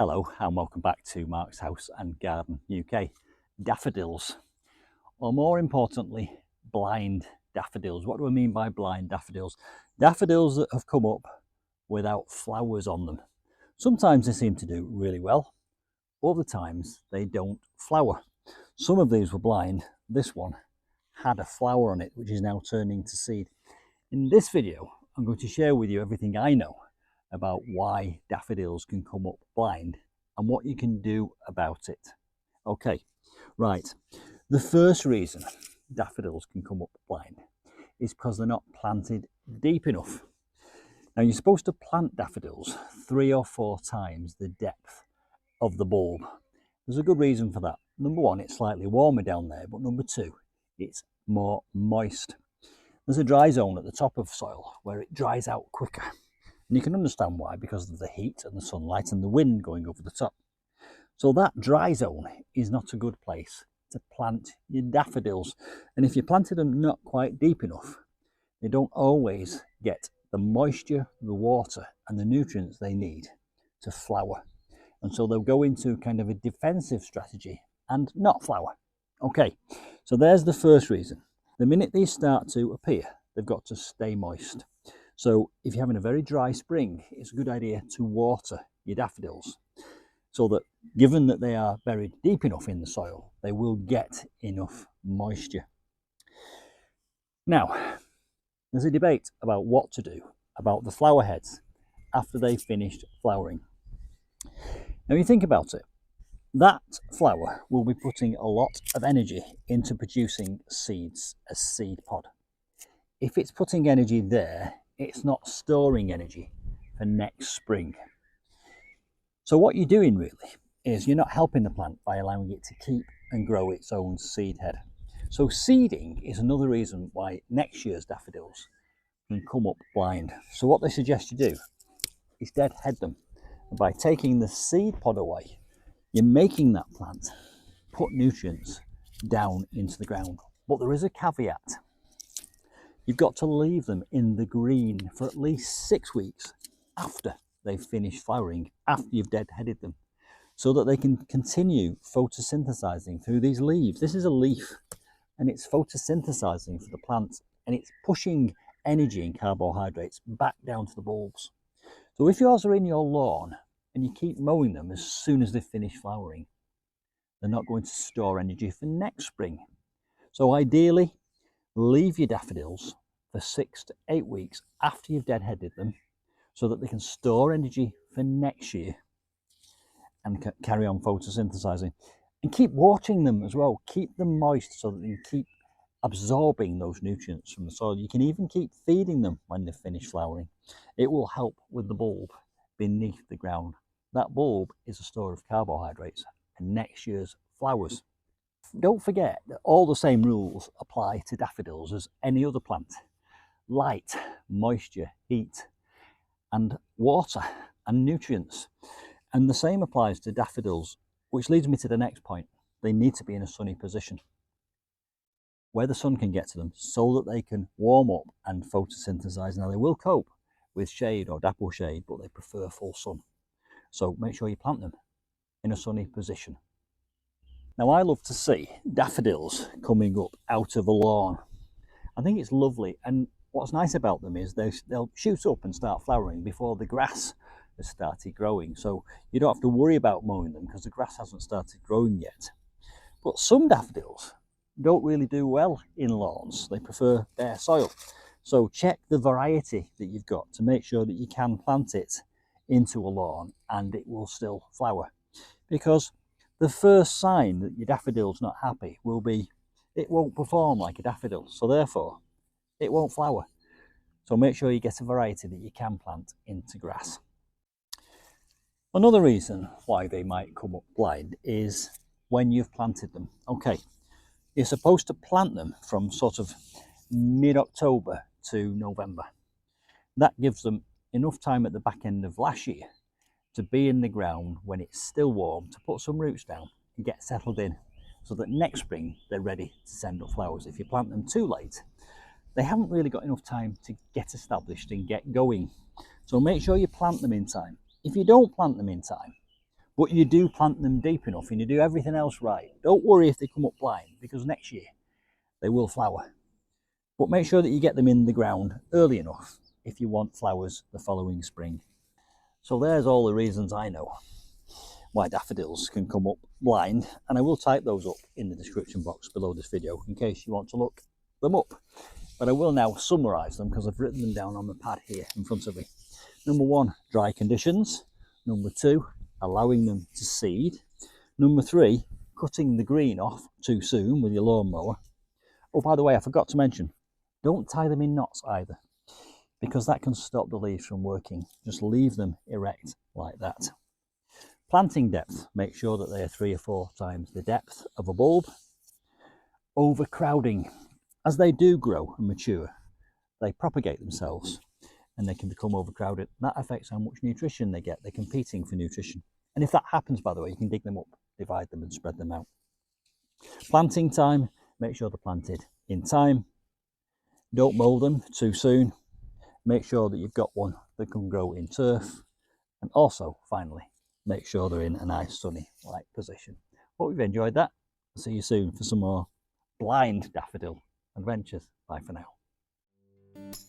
Hello and welcome back to Mark's House and Garden UK. Daffodils, or more importantly, blind daffodils. What do I mean by blind daffodils? Daffodils that have come up without flowers on them. Sometimes they seem to do really well, other times they don't flower. Some of these were blind. This one had a flower on it, which is now turning to seed. In this video, I'm going to share with you everything I know about why daffodils can come up blind and what you can do about it. Okay, right. The first reason daffodils can come up blind is because they're not planted deep enough. Now, you're supposed to plant daffodils 3 or 4 times the depth of the bulb. There's a good reason for that. Number one, it's slightly warmer down there, but number two, it's more moist. There's a dry zone at the top of soil where it dries out quicker. And you can understand why, because of the heat and the sunlight and the wind going over the top. So that dry zone is not a good place to plant your daffodils. And if you planted them not quite deep enough, they don't always get the moisture, the water and the nutrients they need to flower. And so they'll go into kind of a defensive strategy and not flower. Okay, so there's the first reason. The minute these start to appear, they've got to stay moist. So if you're having a very dry spring, it's a good idea to water your daffodils so that, given that they are buried deep enough in the soil, they will get enough moisture. Now, there's a debate about what to do about the flower heads after they've finished flowering. Now, you think about it, that flower will be putting a lot of energy into producing seeds, a seed pod. If it's putting energy there, it's not storing energy for next spring. So what you're doing really is you're not helping the plant by allowing it to keep and grow its own seed head. So seeding is another reason why next year's daffodils can come up blind. So what they suggest you do is deadhead them. And by taking the seed pod away, you're making that plant put nutrients down into the ground. But there is a caveat. You've got to leave them in the green for at least 6 weeks after they've finished flowering, after you've deadheaded them, so that they can continue photosynthesizing through these leaves. This is a leaf and it's photosynthesizing for the plant, and it's pushing energy and carbohydrates back down to the bulbs. So if yours are in your lawn and you keep mowing them as soon as they finish flowering, they're not going to store energy for next spring. So ideally, leave your daffodils for 6 to 8 weeks after you've deadheaded them so that they can store energy for next year and carry on photosynthesizing. And keep watering them as well. Keep them moist so that you can keep absorbing those nutrients from the soil. You can even keep feeding them when they've finished flowering. It will help with the bulb beneath the ground. That bulb is a store of carbohydrates and next year's flowers. Don't forget that all the same rules apply to daffodils as any other plant. Light, moisture, heat, and water and nutrients. And the same applies to daffodils, which leads me to the next point. They need to be in a sunny position where the sun can get to them so that they can warm up and photosynthesize. Now, they will cope with shade or dapple shade, but they prefer full sun. So make sure you plant them in a sunny position. Now, I love to see daffodils coming up out of a lawn. I think it's lovely, and what's nice about them is they'll shoot up and start flowering before the grass has started growing. So you don't have to worry about mowing them because the grass hasn't started growing yet. But some daffodils don't really do well in lawns. They prefer bare soil. So check the variety that you've got to make sure that you can plant it into a lawn and it will still flower. Because the first sign that your daffodil's not happy will be it won't perform like a daffodil. So therefore, it won't flower. So make sure you get a variety that you can plant into grass. Another reason why they might come up blind is when you've planted them. Okay, you're supposed to plant them from sort of mid-October to November. That gives them enough time at the back end of last year to be in the ground when it's still warm, to put some roots down and get settled in so that next spring they're ready to send up flowers. If you plant them too late, they haven't really got enough time to get established and get going. So make sure you plant them in time. If you don't plant them in time, But you do plant them deep enough and you do everything else right. Don't worry if they come up blind, because next year they will flower. But make sure that you get them in the ground early enough if you want flowers the following spring. So there's all the reasons I know why daffodils can come up blind, and I will type those up in the description box below this video in case you want to look them up. But I will now summarise them because I've written them down on the pad here in front of me. Number 1, dry conditions. Number 2, allowing them to seed. Number 3, cutting the green off too soon with your lawnmower. Oh, by the way, I forgot to mention, don't tie them in knots either, because that can stop the leaves from working. Just leave them erect like that. Planting depth, make sure that they are 3 or 4 times the depth of a bulb. Overcrowding, as they do grow and mature, they propagate themselves and they can become overcrowded. That affects how much nutrition they get. They're competing for nutrition. And if that happens, by the way, you can dig them up, divide them and spread them out. Planting time, make sure they're planted in time. Don't mow them too soon. Make sure that you've got one that can grow in turf. And also, finally, make sure they're in a nice sunny light position. Hope you've enjoyed that. I'll see you soon for some more blind daffodil adventures. Bye for now.